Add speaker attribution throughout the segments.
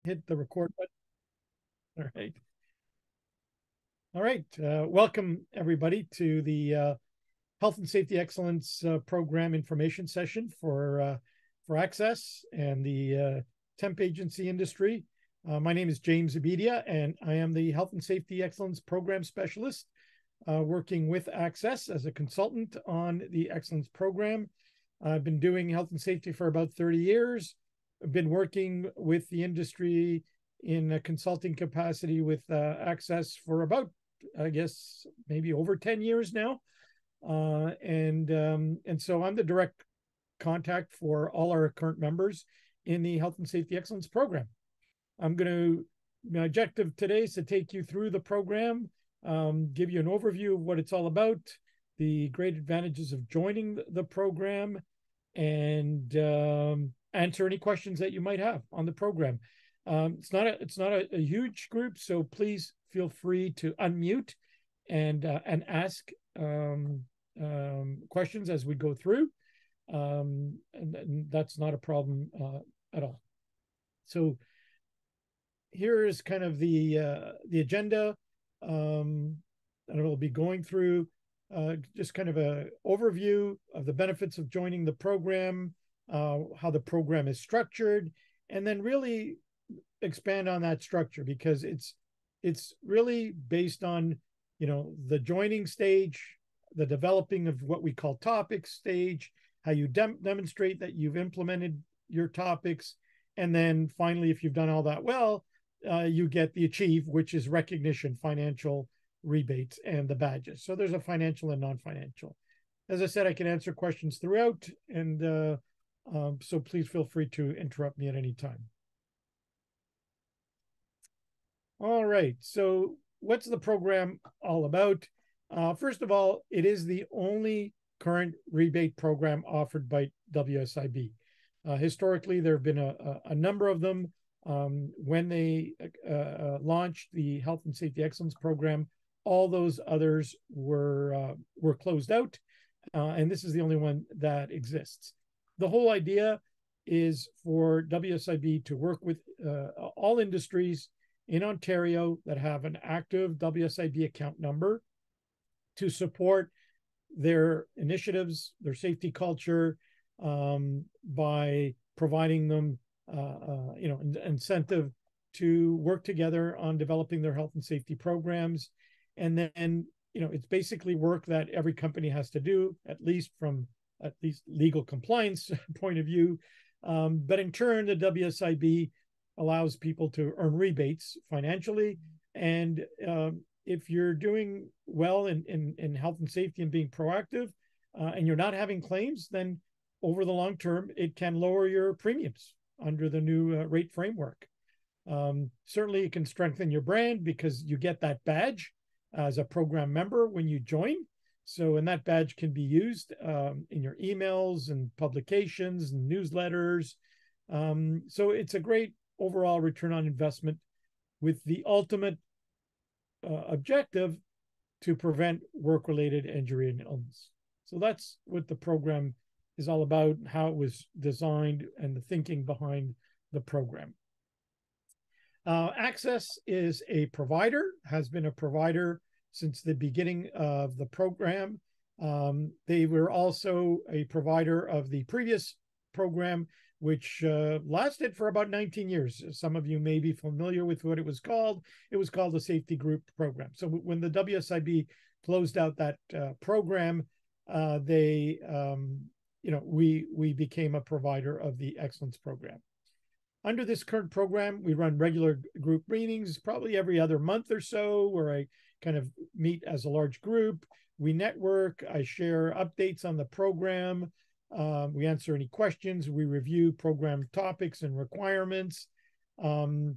Speaker 1: hit the record button. All right. All right. Welcome, everybody, to the Health and Safety Excellence Program information session for ACSESS and the temp agency industry. My name is James Abedia, and I am the Health and Safety Excellence Program Specialist working with ACSESS as a consultant on the Excellence Program. I've been doing health and safety for about 30 years. I've been working with the industry in a consulting capacity with ACSESS for about, I guess, maybe over 10 years now. And so I'm the direct contact for all our current members in the Health and Safety Excellence Program. My objective today is to take you through the program, give you an overview of what it's all about, the great advantages of joining the program, and answer any questions that you might have on the program. It's not a huge group, so please feel free to unmute and ask questions as we go through, and that's not a problem at all. So here is kind of the agenda, and it'll be going through just kind of an overview of the benefits of joining the program, how the program is structured, and then really expand on that structure, because it's really based on, the joining stage, the developing of what we call topics stage, how you demonstrate that you've implemented your topics, and then finally, if you've done all that well, you get the achieve, which is recognition, financial rebates, and the badges. So there's a financial and non-financial. As I said, I can answer questions throughout, and so please feel free to interrupt me at any time. All right, so what's the program all about? First of all, it is the only current rebate program offered by WSIB. Historically, there have been a number of them. When they launched the Health and Safety Excellence Program, all those others were closed out, and this is the only one that exists. The whole idea is for WSIB to work with all industries in Ontario that have an active WSIB account number to support their initiatives, their safety culture, by providing them incentive to work together on developing their health and safety programs. And then, it's basically work that every company has to do, at least from legal compliance point of view. But in turn, the WSIB allows people to earn rebates financially. And if you're doing well in health and safety and being proactive, and you're not having claims, then over the long term, it can lower your premiums under the new rate framework. Certainly, it can strengthen your brand because you get that badge as a program member when you join. So, and that badge can be used in your emails and publications and newsletters. So it's a great overall return on investment, with the ultimate objective to prevent work-related injury and illness. So that's what the program is all about, how it was designed, and the thinking behind the program. ACSESS is a provider, has been a provider since the beginning of the program. They were also a provider of the previous program, which lasted for about 19 years. Some of you may be familiar with what it was called. It was called the Safety Group Program. So when the WSIB closed out that program, we became a provider of the Excellence Program. Under this current program, we run regular group meetings, probably every other month or so, where I kind of meet as a large group. We network, I share updates on the program. We answer any questions. We review program topics and requirements. And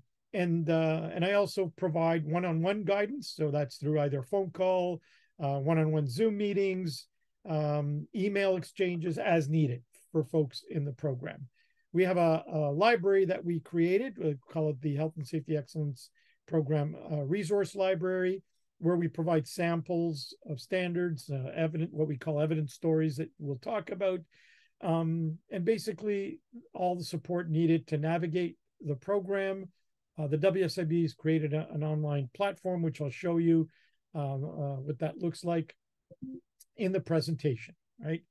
Speaker 1: I also provide one-on-one guidance. So that's through either phone call, one-on-one Zoom meetings, email exchanges as needed for folks in the program. We have a library that we created. We call it the Health and Safety Excellence Program Resource Library, where we provide samples of standards, what we call evidence stories that we'll talk about, and basically all the support needed to navigate the program, The WSIB has created an online platform, which I'll show you what that looks like in the presentation, right?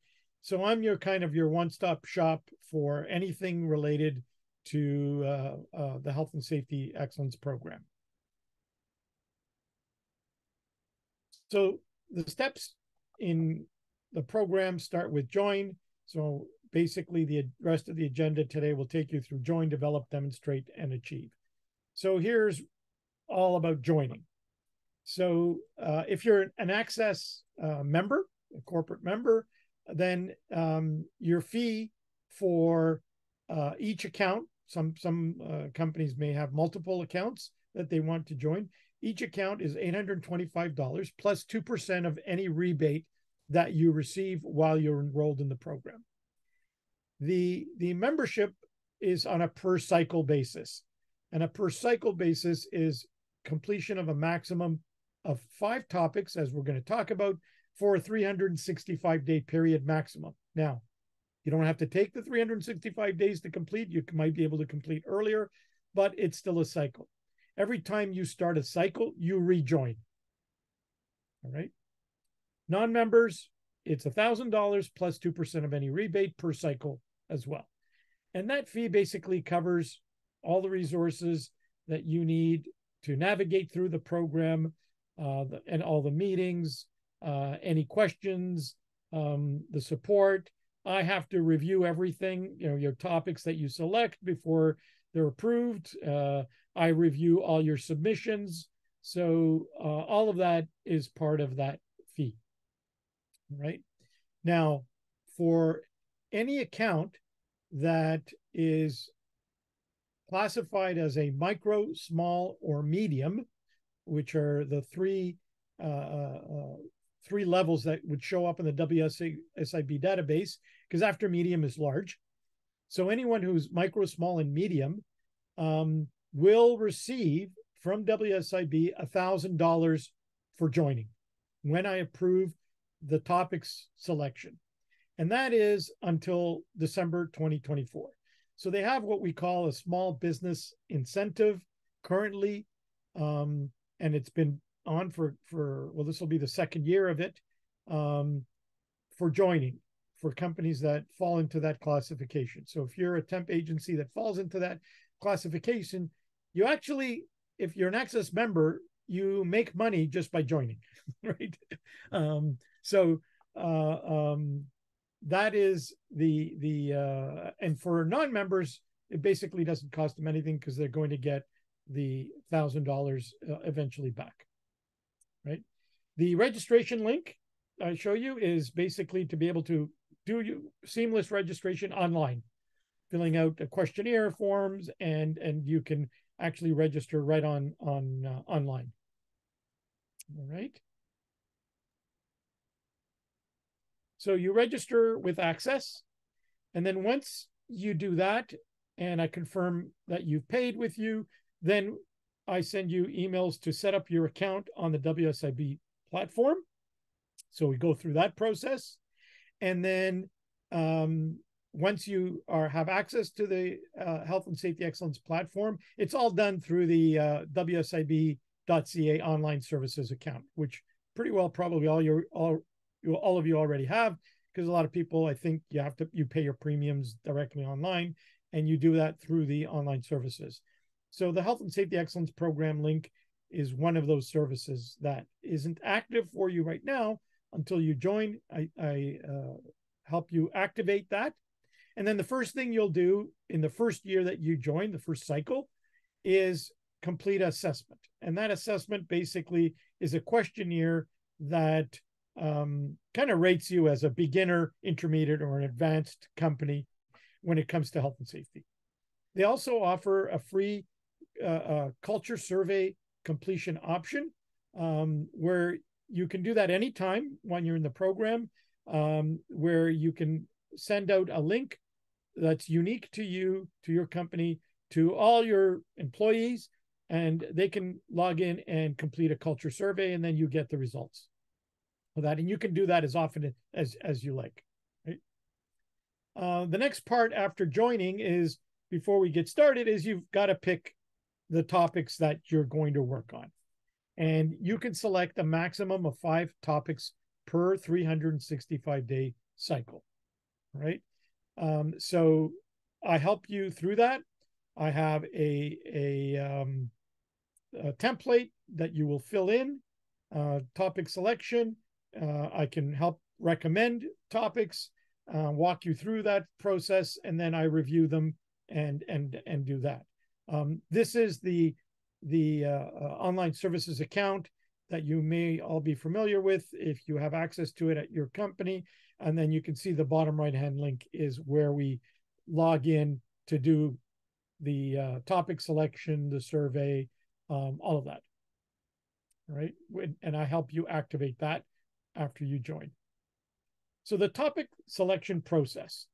Speaker 1: So I'm your kind of your one-stop shop for anything related to the Health and Safety Excellence Program. So the steps in the program start with join. So basically the rest of the agenda today will take you through join, develop, demonstrate, and achieve. So here's all about joining. So if you're an ACSESS member, a corporate member, then your fee for each account, some companies may have multiple accounts that they want to join. Each account is $825 plus 2% of any rebate that you receive while you're enrolled in the program. The membership is on a per cycle basis, and a per cycle basis is completion of a maximum of 5 topics, as we're going to talk about, for a 365-day period maximum. Now, you don't have to take the 365 days to complete. You might be able to complete earlier, but it's still a cycle. Every time you start a cycle, you rejoin. All right. Non-members, it's $1,000 plus 2% of any rebate per cycle as well. And that fee basically covers all the resources that you need to navigate through the program and all the meetings, any questions, the support. I have to review everything, your topics that you select before they're approved. I review all your submissions. So all of that is part of that fee, right? Now, for any account that is classified as a micro, small, or medium, which are the three levels that would show up in the WSIB database, because after medium is large. So anyone who's micro, small, and medium will receive from WSIB $1,000 for joining when I approve the topics selection. And that is until December 2024. So they have what we call a small business incentive currently, and it's been on for well, this will be the second year of it, for joining, for companies that fall into that classification. So if you're a temp agency that falls into that classification, you actually, if you're an ACSESS member, you make money just by joining, right? That is and for non-members, it basically doesn't cost them anything because they're going to get the $1,000 eventually back, right? The registration link I show you is basically to be able to do seamless registration online, filling out the questionnaire forms, and you can actually register right on online. All right. So you register with ACSESS, and then once you do that, and I confirm that you've paid with you, then I send you emails to set up your account on the WSIB platform. So we go through that process, and then once you have access to the Health and Safety Excellence platform, it's all done through the WSIB.ca online services account, which pretty well probably all of you already have, because a lot of people, I think you pay your premiums directly online, and you do that through the online services. So the Health and Safety Excellence Program link is one of those services that isn't active for you right now until you join. I help you activate that. And then the first thing you'll do in the first year that you join, the first cycle, is complete assessment. And that assessment basically is a questionnaire that kind of rates you as a beginner, intermediate, or an advanced company when it comes to health and safety. They also offer a free culture survey completion option, where you can do that anytime when you're in the program, where you can send out a link that's unique to you, to your company, to all your employees, and they can log in and complete a culture survey, and then you get the results of that. And you can do that as often as you like. Right? The next part after joining is, before we get started, is you've got to pick the topics that you're going to work on. And you can select a maximum of 5 topics per 365-day cycle, right? So I help you through that. I have a template that you will fill in, topic selection. I can help recommend topics, walk you through that process, and then I review them and do that. This is the online services account that you may all be familiar with if you have access to it at your company. And then you can see the bottom right-hand link is where we log in to do the topic selection, the survey, all of that. All right. And I help you activate that after you join. So the topic selection process.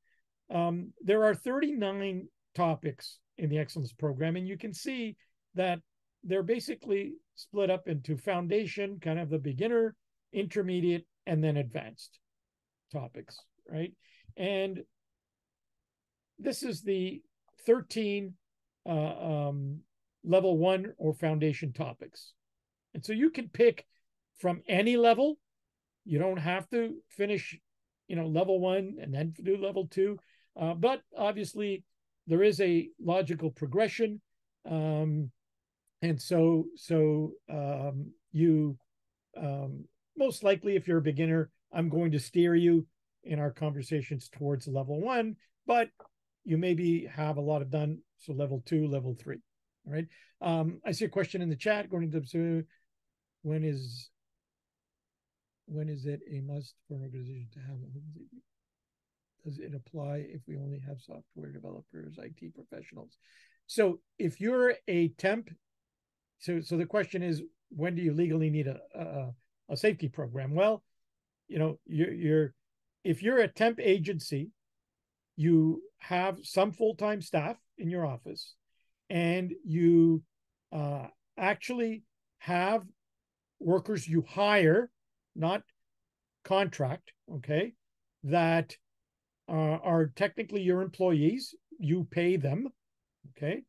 Speaker 1: There are 39 topics in the Excellence program, and you can see that they're basically split up into foundation, kind of the beginner, intermediate, and then advanced topics, right? And this is the 13 level 1 or foundation topics. And so you can pick from any level. You don't have to finish, level 1 and then do level 2. But obviously there is a logical progression. And so you most likely, if you're a beginner, I'm going to steer you in our conversations towards level 1, but you maybe have a lot of done. So level 2, level 3. All right. I see a question in the chat going to when is it a must for an organization to have a, does it apply if we only have software developers, IT professionals? So if you're a temp, so the question is, when do you legally need a safety program? Well, if you're a temp agency, you have some full-time staff in your office, and you actually have workers you hire, not contract, okay, that are technically your employees. You pay them, okay.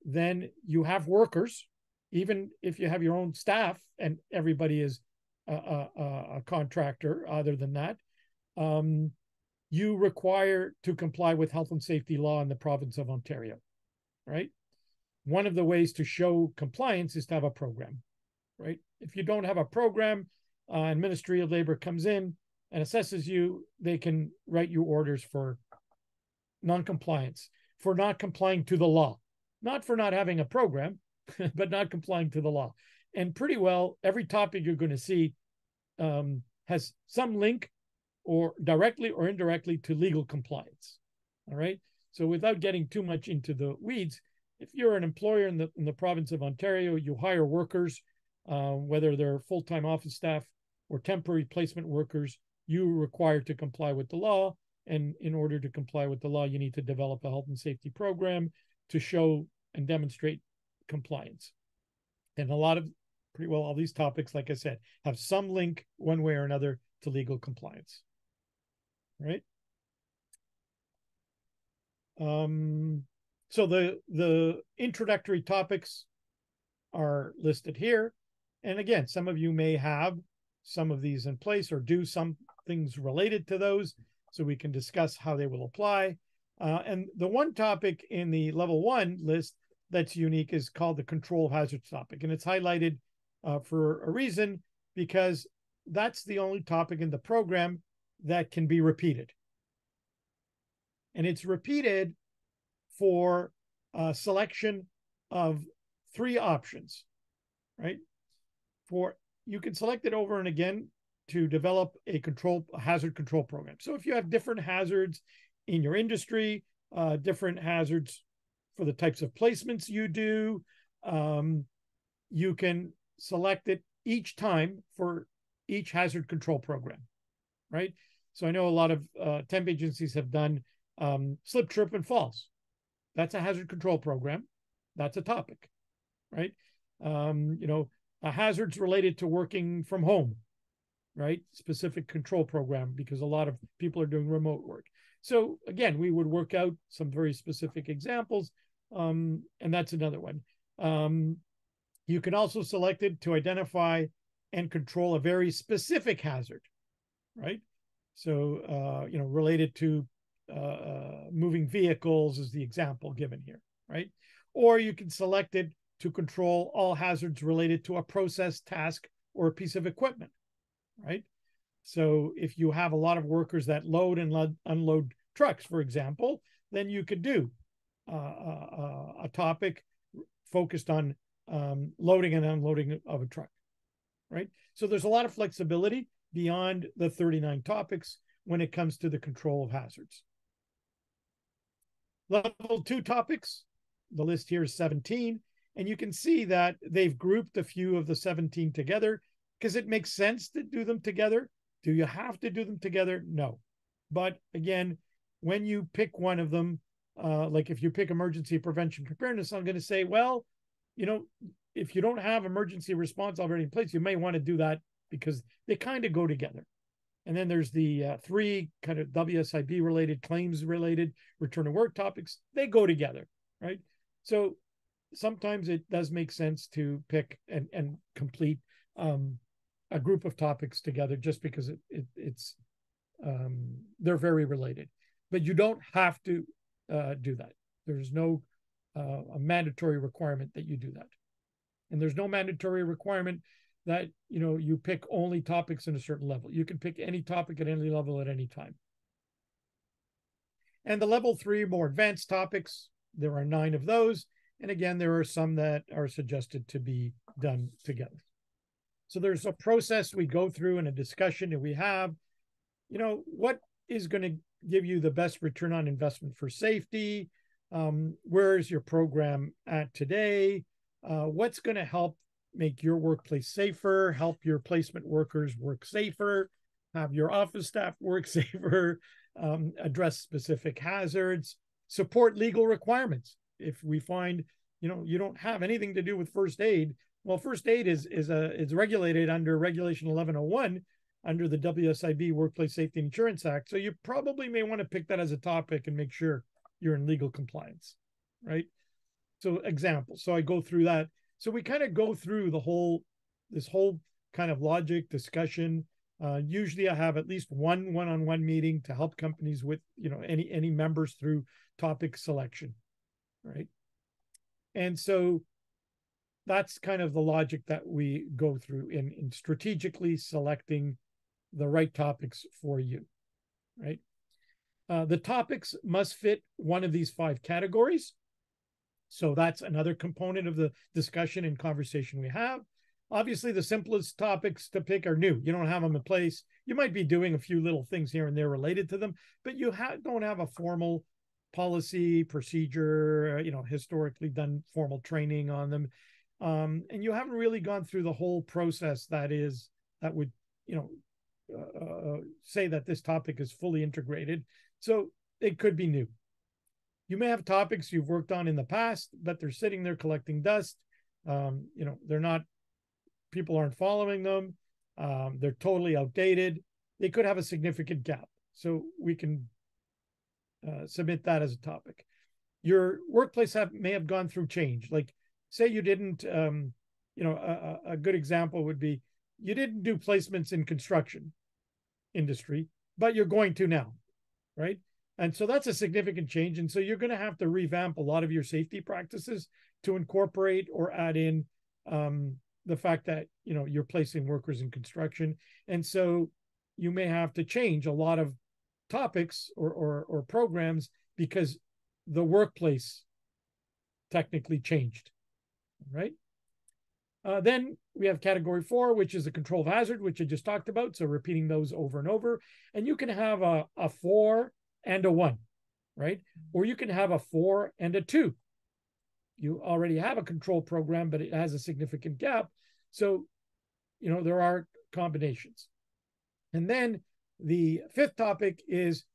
Speaker 1: Then you have workers, even if you have your own staff and everybody is a contractor. Other than that, you require to comply with health and safety law in the province of Ontario, right? One of the ways to show compliance is to have a program, right? If you don't have a program, and Ministry of Labor comes in and assesses you, they can write you orders for non-compliance, for not complying to the law, not for not having a program, but not complying to the law. And pretty well, every topic you're going to see has some link, or directly or indirectly, to legal compliance. All right. So without getting too much into the weeds, if you're an employer in the province of Ontario, you hire workers, whether they're full-time office staff or temporary placement workers, you require to comply with the law. And in order to comply with the law, you need to develop a health and safety program to show and demonstrate compliance. And pretty well all these topics, like I said, have some link one way or another to legal compliance. Right? So the introductory topics are listed here. And again, some of you may have some of these in place or do some things related to those, so we can discuss how they will apply. And the one topic in the level 1 list that's unique is called the control hazards topic. And it's highlighted for a reason, because that's the only topic in the program that can be repeated. And it's repeated for a selection of 3 options, right? You can select it over and again to develop a hazard control program. So if you have different hazards in your industry, different hazards for the types of placements you do, you can select it each time for each hazard control program, right? So I know a lot of temp agencies have done slip, trip, and falls. That's a hazard control program. That's a topic, right? Hazards related to working from home, right? Specific control program, because a lot of people are doing remote work. So again, we would work out some very specific examples, and that's another one. You can also select it to identify and control a very specific hazard, right? So, related to moving vehicles is the example given here, right? Or you can select it to control all hazards related to a process, task, or a piece of equipment, right? So if you have a lot of workers that load and unload trucks, for example, then you could do a topic focused on loading and unloading of a truck, right? So there's a lot of flexibility beyond the 39 topics when it comes to the control of hazards. Level 2 topics, the list here is 17, and you can see that they've grouped a few of the 17 together because it makes sense to do them together. Do you have to do them together? No. But again, when you pick one of them, like if you pick emergency prevention preparedness, I'm going to say, well, if you don't have emergency response already in place, you may want to do that because they kind of go together. And then there's the 3 kind of WSIB related, claims related, return to work topics. They go together, right? So sometimes it does make sense to pick and complete a group of topics together just because it's they're very related. But you don't have to do that. There's no a mandatory requirement that you do that. And there's no mandatory requirement that you pick only topics in a certain level. You can pick any topic at any level at any time. And the level 3 more advanced topics, there are 9 of those. And again, there are some that are suggested to be done together. So there's a process we go through and a discussion, and we have, what is going to give you the best return on investment for safety? Where is your program at today? What's going to help make your workplace safer, help your placement workers work safer, have your office staff work safer, address specific hazards, support legal requirements. If we find, you don't have anything to do with first aid, well, first aid is regulated under Regulation 1101 under the WSIB Workplace Safety Insurance Act. So you probably may want to pick that as a topic and make sure you're in legal compliance, right? So examples. So I go through that. So we kind of go through this whole kind of logic discussion. Usually I have at least one one-on-one meeting to help companies with, any members through topic selection, right? And so that's kind of the logic that we go through in strategically selecting the right topics for you, right? The topics must fit one of these 5 categories. So that's another component of the discussion and conversation we have. Obviously, the simplest topics to pick are new. You don't have them in place. You might be doing a few little things here and there related to them, but you don't have a formal policy, procedure, historically done formal training on them. And you haven't really gone through the whole process that would, say that this topic is fully integrated. So it could be new. You may have topics you've worked on in the past, but they're sitting there collecting dust. People aren't following them. They're totally outdated. They could have a significant gap. So we can submit that as a topic. Your workplace may have gone through change. Like say you didn't, a good example would be you didn't do placements in construction industry, but you're going to now, right? And so that's a significant change. And so you're going to have to revamp a lot of your safety practices to incorporate or add in the fact that, you're placing workers in construction. And so you may have to change a lot of topics or programs because the workplace technically changed, right? Then we have category 4, which is the control of hazard, which I just talked about. So repeating those over and over. And you can have a 4 and a 1, right? Or you can have a 4 and a 2. You already have a control program, but it has a significant gap. So, there are combinations. And then the 5th topic is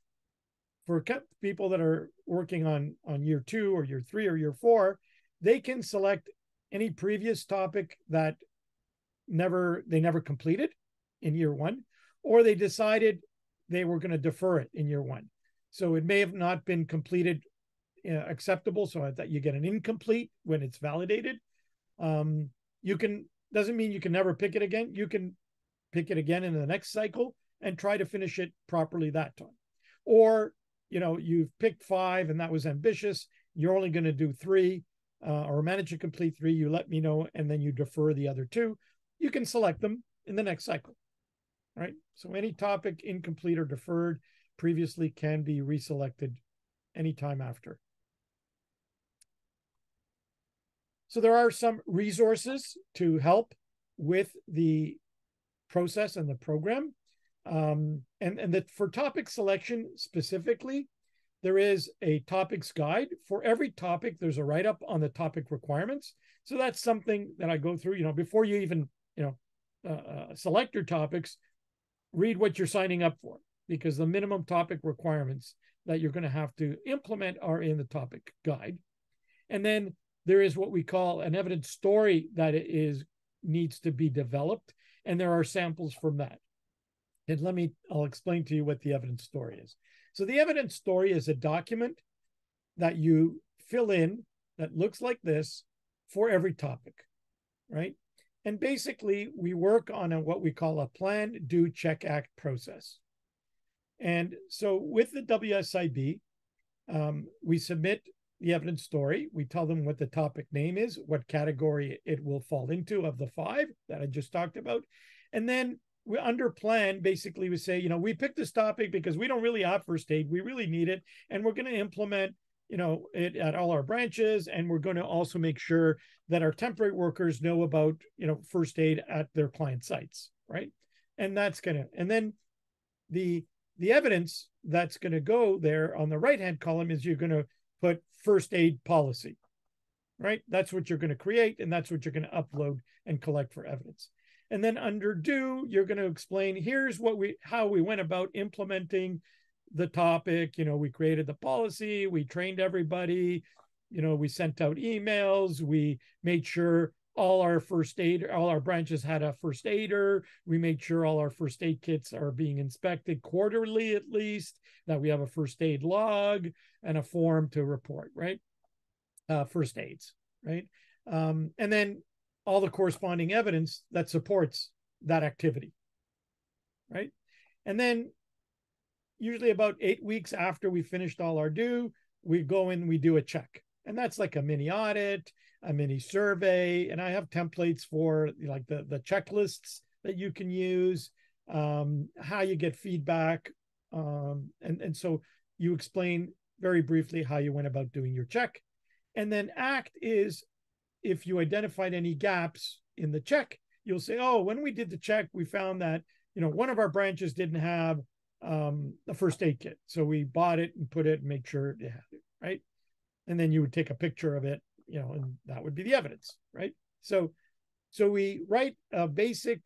Speaker 1: for people that are working on year 2 or year 3 or year 4, they can select any previous topic that they never completed in year 1, or they decided they were going to defer it in year 1. So it may have not been completed acceptable, so that you get an incomplete when it's validated. You can, doesn't mean you can never pick it again. You can pick it again in the next cycle and try to finish it properly that time. Or, you've picked 5 and that was ambitious. You're only going to do 3 or manage to complete 3. You let me know, and then you defer the other 2. You can select them in the next cycle, right? So any topic incomplete or deferred previously can be reselected anytime after. So there are some resources to help with the process and the program. And that for topic selection specifically, there is a topics guide. For every topic, there's a write-up on the topic requirements. So that's something that I go through, before you even, select your topics, read what you're signing up for, because the minimum topic requirements that you're going to have to implement are in the topic guide. And then there is what we call an evidence story that needs to be developed. And there are samples from that. And I'll explain to you what the evidence story is. So the evidence story is a document that you fill in that looks like this for every topic, right? And basically, we work on what we call a plan, do, check, act process. And so with the WSIB, we submit the evidence story. We tell them what the topic name is, what category it will fall into of the 5 that I just talked about. And then we under plan, basically we say, we picked this topic because we don't really have first aid. We really need it. And we're going to implement, it at all our branches. And we're going to also make sure that our temporary workers know about, first aid at their client sites, right? And and then the evidence that's going to go there on the right-hand column is you're going to put first aid policy, right? That's what you're going to create, and that's what you're going to upload and collect for evidence. And then under do, you're going to explain, here's how we went about implementing the topic. We created the policy, we trained everybody, we sent out emails, we made sure all our branches had a first aider. We made sure all our first aid kits are being inspected quarterly at least, that we have a first aid log and a form to report, right? First aids, right? And then all the corresponding evidence that supports that activity, right? And then usually about 8 weeks after we finished all our due, we go in, we do a check. And that's like a mini audit, a mini survey. And I have templates for like the checklists that you can use, how you get feedback. And so you explain very briefly how you went about doing your check. And then act is, if you identified any gaps in the check, you'll say, oh, when we did the check, we found that, one of our branches didn't have a first aid kit. So we bought it and put it and make sure they had it, right? And then you would take a picture of it, and that would be the evidence, right? So we write a basic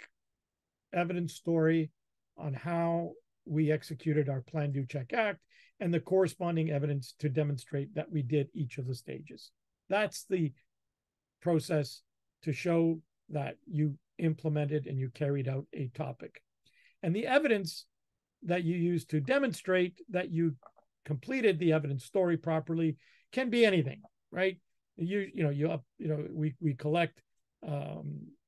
Speaker 1: evidence story on how we executed our plan, do, check, act, and the corresponding evidence to demonstrate that we did each of the stages. That's the process to show that you implemented and you carried out a topic. And the evidence that you use to demonstrate that you completed the evidence story properly can be anything, right? We collect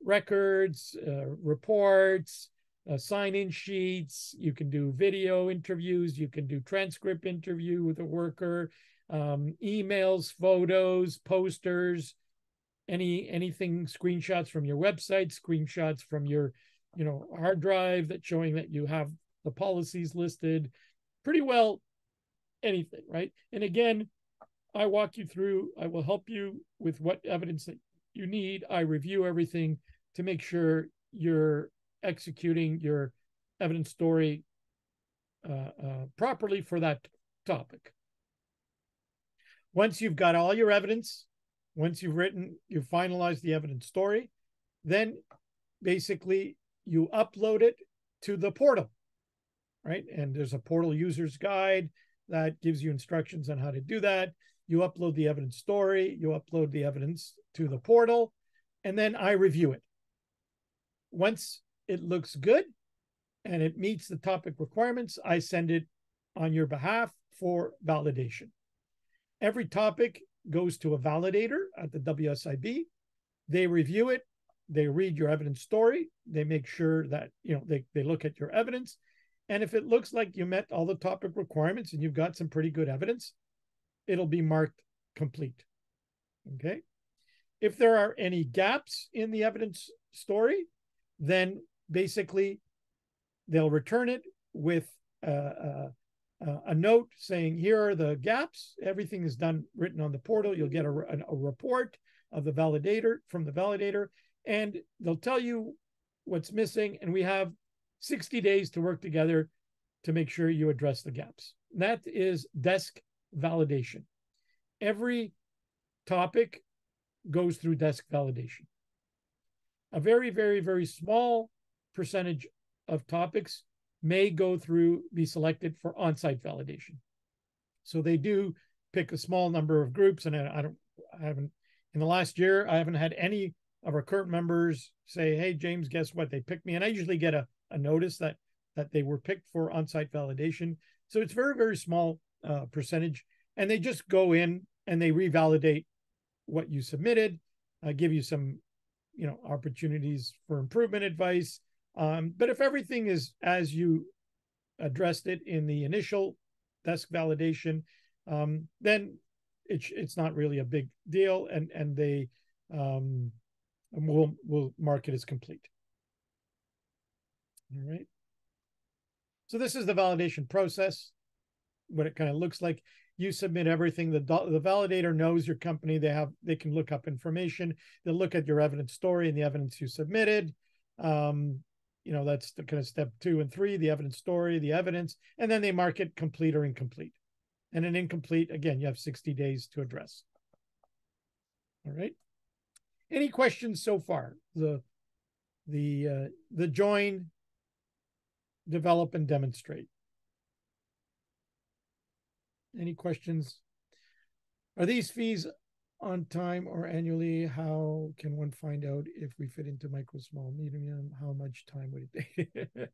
Speaker 1: records, reports, sign-in sheets. You can do video interviews. You can do transcript interview with a worker, emails, photos, posters, anything, screenshots from your website, screenshots from your, hard drive that's showing that you have the policies listed, pretty well anything, right? And again, I walk you through, I will help you with what evidence that you need. I review everything to make sure you're executing your evidence story properly for that topic. Once you've got all your evidence, once you've finalized the evidence story, then basically you upload it to the portal, right? And there's a portal user's guide that gives you instructions on how to do that. You upload the evidence story, you upload the evidence to the portal, and then I review it. Once it looks good and it meets the topic requirements, I send it on your behalf for validation. Every topic goes to a validator at the WSIB, They review it, they read your evidence story, they make sure that, they look at your evidence. And if it looks like you met all the topic requirements and you've got some pretty good evidence, it'll be marked complete. Okay. If there are any gaps in the evidence story, then basically they'll return it with a note saying, here are the gaps. Everything is done, written on the portal. You'll get a report of the validator from the validator, and they'll tell you what's missing. And we have 60 days to work together to make sure you address the gaps. That is desk validation. Every topic goes through desk validation. A very, very, very small percentage of topics may be selected for on-site validation. So they do pick a small number of groups, and I haven't, in the last year, I haven't had any of our current members say, hey, James, guess what? They picked me. And I usually get a notice that they were picked for on-site validation. So it's very, very small percentage. And they just go in and they revalidate what you submitted, give you some, opportunities for improvement advice. But if everything is as you addressed it in the initial desk validation, then it's not really a big deal, and they will mark it as complete. All right. So this is the validation process, what it kind of looks like. You submit everything. The validator knows your company. They can look up information. They'll look at your evidence story and the evidence you submitted. That's the kind of step 2 and 3, the evidence story, the evidence, and then they mark it complete or incomplete. And an incomplete, again, you have 60 days to address. All right. Any questions so far? The join, develop, and demonstrate. Any questions? Are these fees on time or annually? How can one find out if we fit into micro, small, medium? How much time would it take?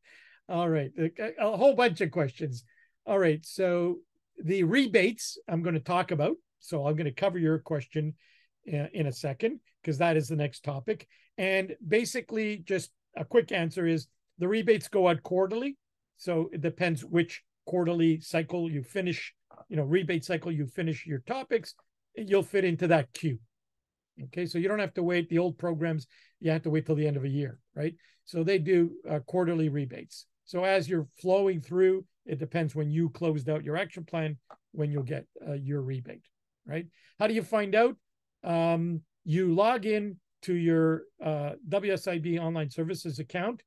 Speaker 1: All right, a whole bunch of questions. All right, so the rebates I'm going to talk about. So I'm going to cover your question in a second, because that is the next topic. And basically, just a quick answer is the rebates go out quarterly. So it depends which quarterly cycle you finish, rebate cycle you finish your topics, you'll fit into that queue. Okay, so you don't have to wait. The old programs, you have to wait till the end of a year, right? So they do quarterly rebates. So as you're flowing through, it depends when you closed out your action plan, when you'll get your rebate, right? How do you find out? You log in to your WSIB online services account,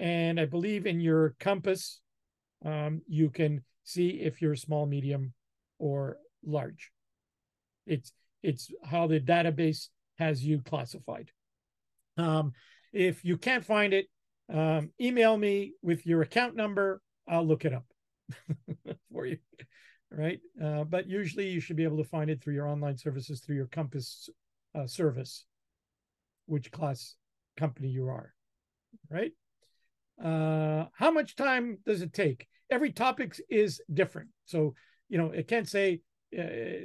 Speaker 1: and I believe in your Compass, you can see if you're small, medium, or large. It's how the database has you classified. If you can't find it, email me with your account number. I'll look it up for you, right? But usually you should be able to find it through your online services, through your Compass service, which class company you are, right? How much time does it take? Every topic is different. So, it can't say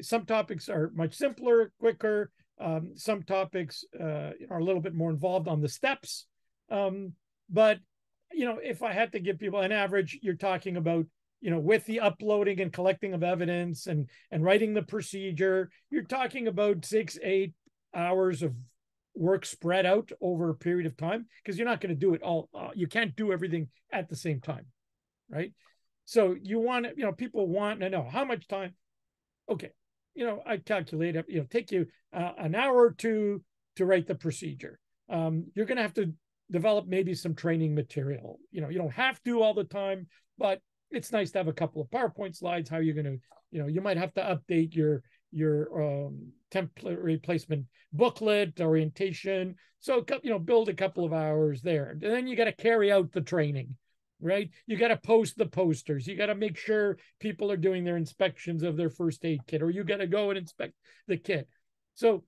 Speaker 1: some topics are much simpler, quicker. Some topics are a little bit more involved on the steps. But, if I had to give people an average, you're talking about, with the uploading and collecting of evidence and writing the procedure, you're talking about 6-8 hours of work spread out over a period of time, because you're not going to do it all. You can't do everything at the same time, right? So you want to, people want to know how much time. Okay, I calculate it. Take you an hour or two to write the procedure. You're going to have to develop maybe some training material. You don't have to all the time, but it's nice to have a couple of PowerPoint slides. How you're going to, you might have to update your template replacement booklet, orientation. So, build a couple of hours there. And then you got to carry out the training, right? You got to post the posters. You got to make sure people are doing their inspections of their first aid kit, or you got to go and inspect the kit. So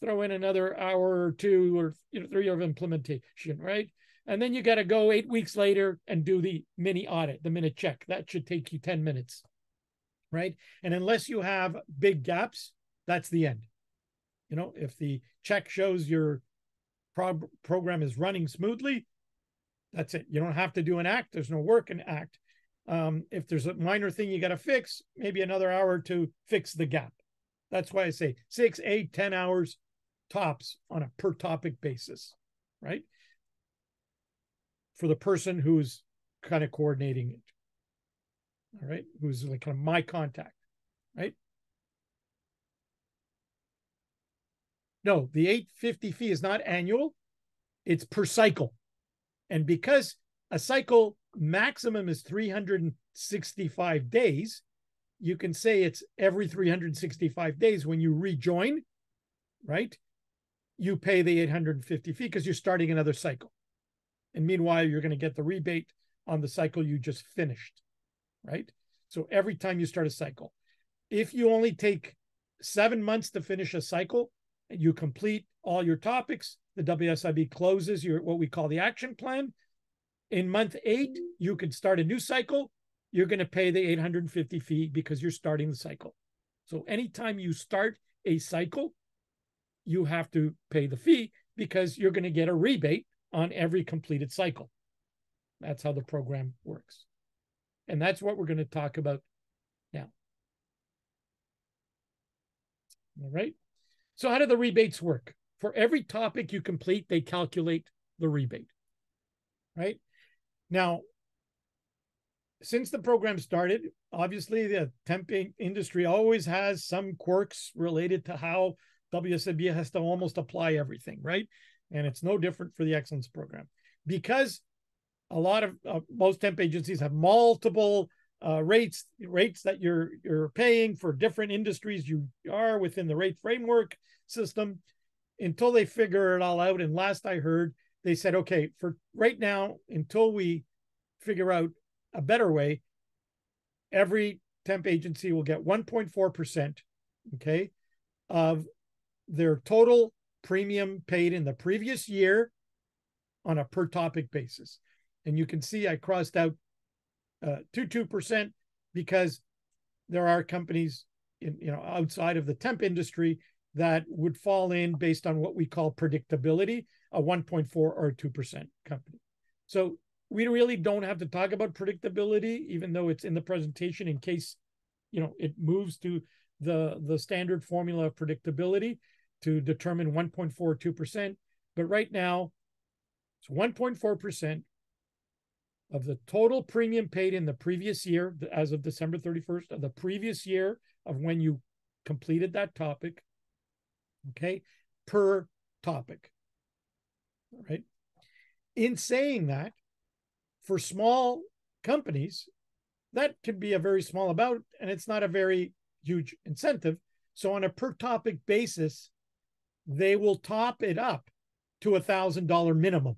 Speaker 1: throw in another hour or two or 3 of implementation, right? And then you got to go 8 weeks later and do the mini audit, the minute check. That should take you 10 minutes, right? And unless you have big gaps, that's the end. If the check shows your program is running smoothly, that's it. You don't have to do an act. There's no work in act. If there's a minor thing you got to fix, maybe another hour to fix the gap. That's why I say 6, 8, 10 hours tops on a per topic basis, right? For the person who's kind of coordinating it. All right. Who's like kind of my contact, right? No, the $850 fee is not annual. It's per cycle. And because a cycle maximum is 365 days, you can say it's every 365 days when you rejoin, right? You pay the $850 fee because you're starting another cycle. And meanwhile, you're going to get the rebate on the cycle you just finished, right? So every time you start a cycle, if you only take 7 months to finish a cycle, and you complete all your topics, the WSIB closes your what we call the action plan. In month 8, you can start a new cycle. You're going to pay the $850 fee because you're starting the cycle. So anytime you start a cycle, you have to pay the fee because you're going to get a rebate on every completed cycle. That's how the program works. And that's what we're going to talk about now. All right. So how do the rebates work? For every topic you complete, they calculate the rebate, right? Now, since the program started, obviously the temp industry always has some quirks related to how WSIB has to almost apply everything, right? And it's no different for the Excellence Program. Because a lot of most temp agencies have multiple rates that you're paying for different industries you are within the rate framework system until they figure it all out. And last I heard, they said, okay, for right now, until we figure out a better way, every temp agency will get 1.4%, okay, of their total premium paid in the previous year on a per topic basis. And you can see I crossed out 2% because there are companies outside of the temp industry that would fall in based on what we call predictability, a 1.4 or 2% company. So we really don't have to talk about predictability, even though it's in the presentation in case it moves to the standard formula of predictability to determine 1.4 or 2%. But right now, it's 1.4% of the total premium paid in the previous year, as of December 31st of the previous year of when you completed that topic, okay, per topic, all right? In saying that, for small companies, that can be a very small amount, and it's not a very huge incentive. So on a per topic basis, they will top it up to $1,000 minimum.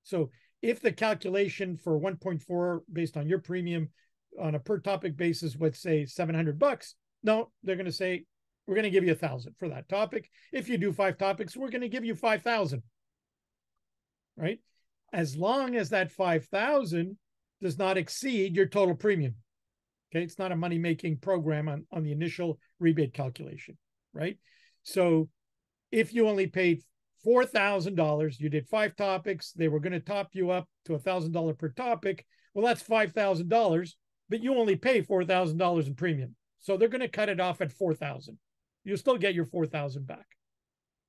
Speaker 1: So if the calculation for 1.4 based on your premium on a per topic basis would say $700, no, they're going to say, we're going to give you $1,000 for that topic. If you do 5 topics, we're going to give you $5,000, right? As long as that $5,000 does not exceed your total premium. Okay, it's not a money-making program on the initial rebate calculation, right? So if you only paid $4,000, you did 5 topics, they were going to top you up to $1,000 per topic. Well, that's $5,000, but you only pay $4,000 in premium. So they're going to cut it off at $4,000. You'll still get your $4,000 back,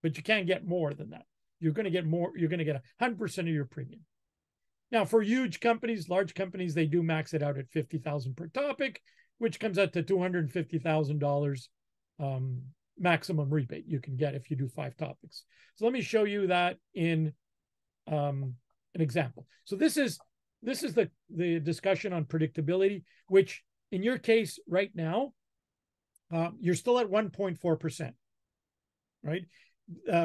Speaker 1: but you can't get more than that. You're going to get more. You're going to get 100% of your premium. Now, for huge companies, large companies, they do max it out at $50,000 per topic, which comes out to $250,000 maximum rebate you can get if you do 5 topics. So let me show you that in an example. So this is the discussion on predictability, which in your case right now, you're still at 1.4%, right?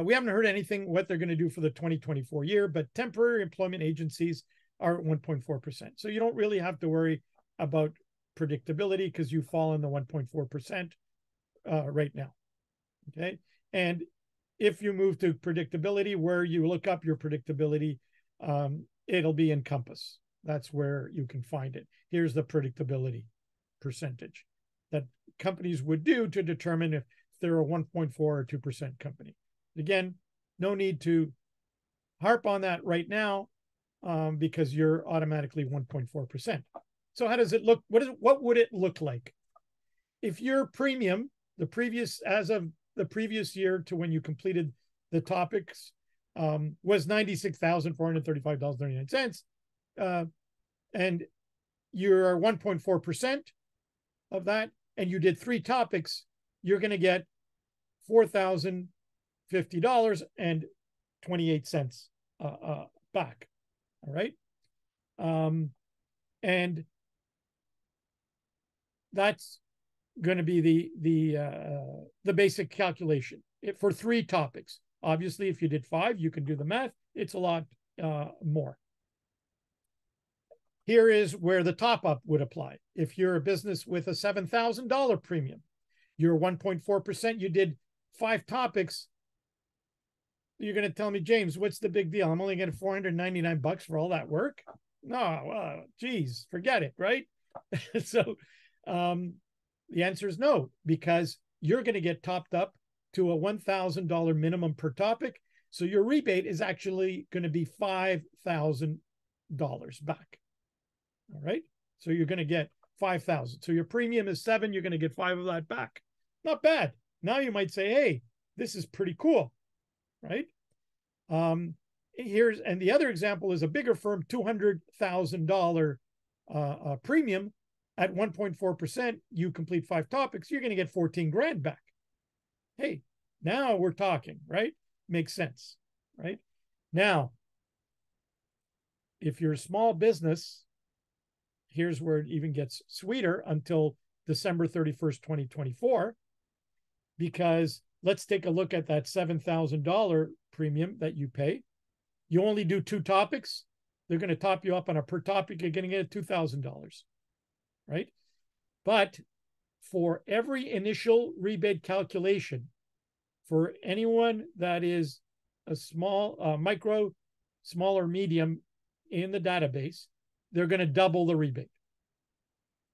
Speaker 1: We haven't heard anything what they're going to do for the 2024 year, but temporary employment agencies are at 1.4%. So you don't really have to worry about predictability because you fall in the 1.4% right now. Okay. And if you move to predictability, where you look up your predictability, it'll be in Compass. That's where you can find it. Here's the predictability percentage that companies would do to determine if they're a 1.4 or 2% company. Again, no need to harp on that right now because you're automatically 1.4%. So how does it look? What would it look like if your premium, as of the previous year to when you completed the topics, was $96,435.39, and you're 1.4% of that, and you did 3 topics, you're going to get $4,050.28 back. All right, and that's going to be the basic calculation for 3 topics. Obviously, if you did 5, you can do the math. It's a lot more. Here is where the top up would apply. If you're a business with a $7,000 premium, you're 1.4%, you did 5 topics. You're going to tell me, James, what's the big deal? I'm only getting $499 for all that work. No, geez, forget it, right? So the answer is no, because you're going to get topped up to a $1,000 minimum per topic. So your rebate is actually going to be $5,000 back. All right. So you're going to get 5,000. So your premium is 7. You're going to get 5 of that back. Not bad. Now you might say, hey, this is pretty cool. Right. And the other example is a bigger firm, $200,000 premium at 1.4%. You complete 5 topics, you're going to get 14 grand back. Hey, now we're talking, right? Makes sense, right? Now, if you're a small business, here's where it even gets sweeter until December 31st, 2024, because let's take a look at that $7,000 premium that you pay. You only do 2 topics. They're going to top you up on a per topic. You're going to get $2,000, right? But for every initial rebate calculation, for anyone that is a small, micro, small or medium in the database, they're going to double the rebate.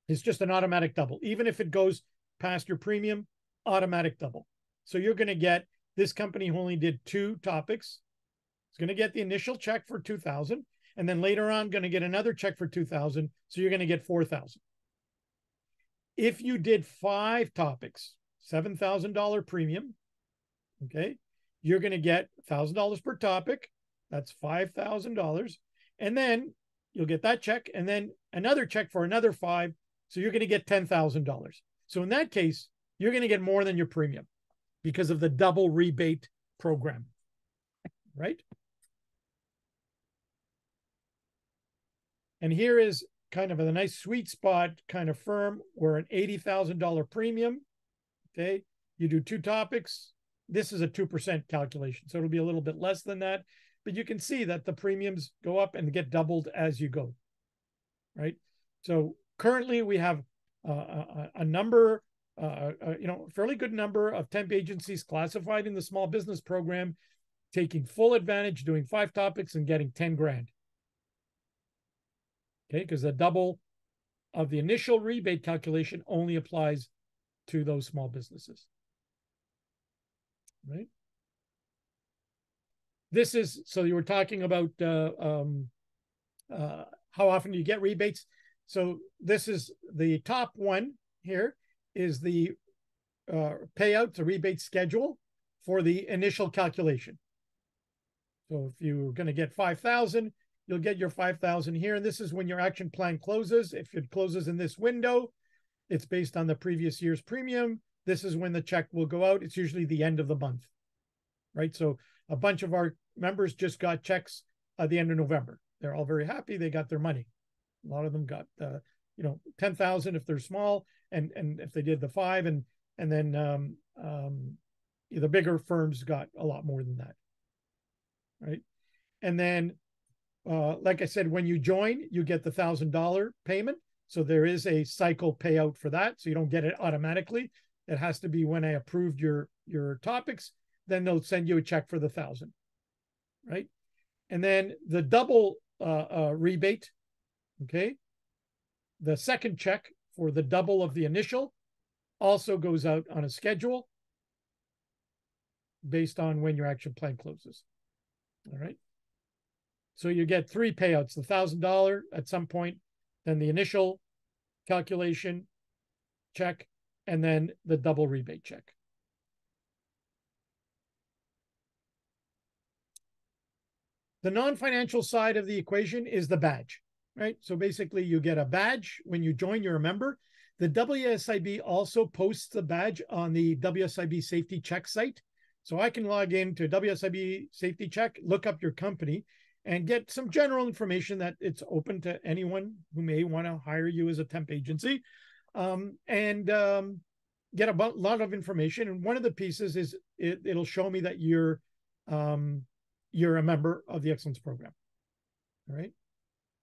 Speaker 1: It's just an automatic double. Even if it goes past your premium, automatic double. So you're going to get, this company who only did 2 topics, it's going to get the initial check for $2,000, and then later on going to get another check for $2,000. So you're going to get $4,000. If you did 5 topics, $7,000 premium, okay, you're going to get $1,000 per topic. That's $5,000. And then you'll get that check and then another check for another 5. So you're going to get $10,000. So in that case, you're going to get more than your premium because of the double rebate program, right? And here is kind of a nice sweet spot kind of firm where an $80,000 premium, okay, you do 2 topics. This is a 2% calculation, so it'll be a little bit less than that, but you can see that the premiums go up and get doubled as you go, right? So currently we have a number, fairly good number of temp agencies classified in the small business program, taking full advantage, doing 5 topics and getting 10 grand. Okay, because the double of the initial rebate calculation only applies to those small businesses. Right. This is, so you were talking about how often do you get rebates. So this is the top one here is the payout, the rebate schedule for the initial calculation. So if you're going to get 5,000, you'll get your 5,000 here. And this is when your action plan closes. If it closes in this window, it's based on the previous year's premium. This is when the check will go out. It's usually the end of the month, right? So a bunch of our members just got checks at the end of November. They're all very happy. They got their money. A lot of them got, 10,000 if they're small, and if they did the 5, and then the bigger firms got a lot more than that, right? And then, like I said, when you join, you get the $1,000 payment. So there is a cycle payout for that. So you don't get it automatically. It has to be when I approved your topics, then they'll send you a check for the 1,000, right? And then the double rebate, okay? The second check for the double of the initial also goes out on a schedule. based on when your action plan closes. All right. So you get 3 payouts, the $1,000 at some point, then the initial calculation check, and then the double rebate check. The non-financial side of the equation is the badge, right? So basically you get a badge when you join, you're a member. The WSIB also posts the badge on the WSIB Safety Check site. So I can log into WSIB Safety Check, look up your company, and get some general information that it's open to anyone who may want to hire you as a temp agency, and get a lot of information. And one of the pieces is it'll show me that you're a member of the Excellence Program. All right.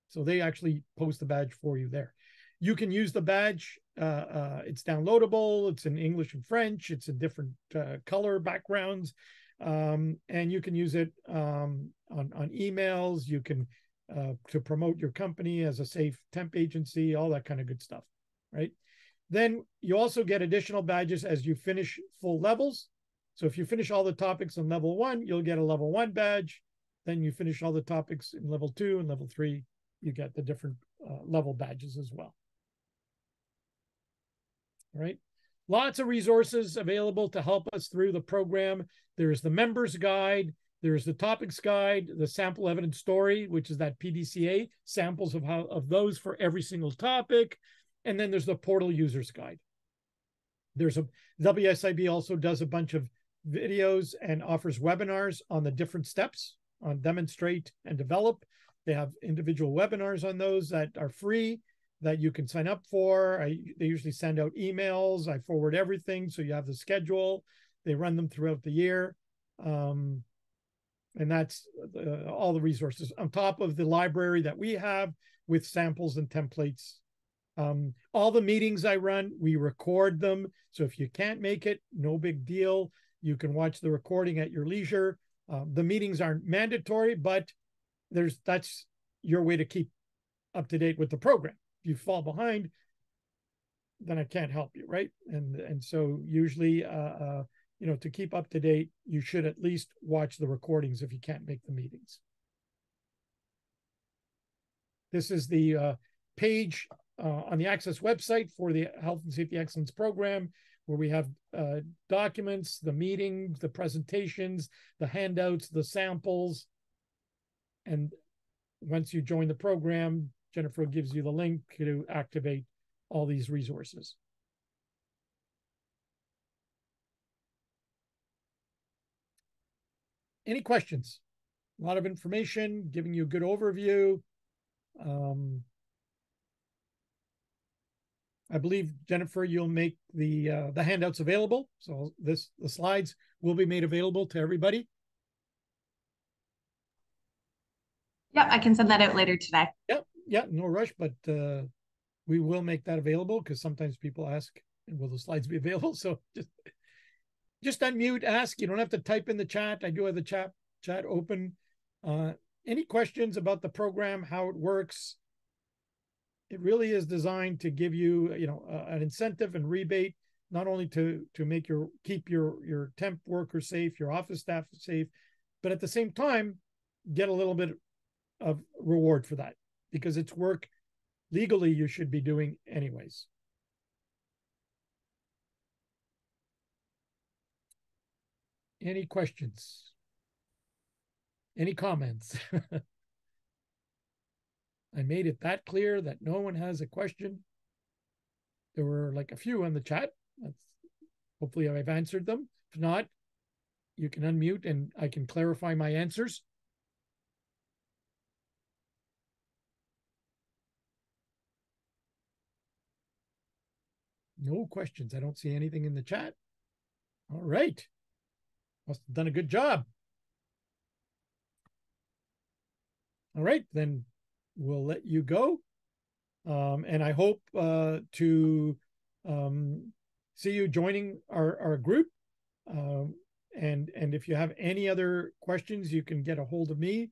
Speaker 1: So they actually post the badge for you there. You can use the badge. It's downloadable. It's in English and French. It's in different color backgrounds. And you can use it on emails. You can to promote your company as a safe temp agency, all that kind of good stuff, right? Then you also get additional badges as you finish full levels. So if you finish all the topics in level 1, you'll get a level 1 badge. Then you finish all the topics in level 2 and level 3, you get the different level badges as well. All right. Lots of resources available to help us through the program. There's the members guide. There's the topics guide, the sample evidence story, which is that PDCA, samples of those for every single topic. And then there's the portal users guide. There's a WSIB also does a bunch of videos and offers webinars on the different steps on demonstrate and develop. They have individual webinars on those that are free that you can sign up for. They usually send out emails. I forward everything. So you have the schedule. They run them throughout the year. And that's all the resources on top of the library that we have with samples and templates. All the meetings I run, we record them. So if you can't make it, no big deal. You can watch the recording at your leisure. The meetings aren't mandatory, but that's your way to keep up to date with the program. If you fall behind, then I can't help you, right? And so usually, to keep up to date, you should at least watch the recordings if you can't make the meetings. This is the page on the ACSESS website for the Health and Safety Excellence Program, where we have documents, the meetings, the presentations, the handouts, the samples. And once you join the program, Jennifer gives you the link to activate all these resources. Any questions? A lot of information, giving you a good overview. I believe, Jennifer, you'll make the handouts available. So the slides will be made available to everybody.
Speaker 2: Yep, I can send that out later today.
Speaker 1: Yeah, no rush, but we will make that available because sometimes people ask, will the slides be available? So just unmute, ask. You don't have to type in the chat. I do have the chat open. Any questions about the program, how it works? It really is designed to give you, an incentive and rebate, not only to keep your temp workers safe, your office staff safe, but at the same time, get a little bit of reward for that because it's work legally you should be doing anyways. Any questions? Any comments? I made it that clear that no one has a question. There were like a few on the chat. Hopefully I've answered them. If not, you can unmute and I can clarify my answers. No questions. I don't see anything in the chat. All right. Must have done a good job. All right, then we'll let you go. And I hope to see you joining our group. And if you have any other questions, you can get a hold of me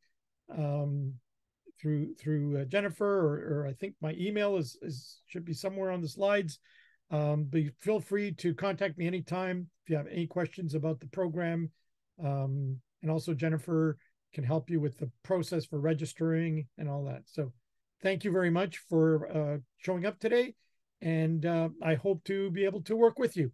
Speaker 1: through Jennifer, or I think my email should be somewhere on the slides. But feel free to contact me anytime if you have any questions about the program, And also Jennifer can help you with the process for registering and all that. So thank you very much for showing up today. And I hope to be able to work with you.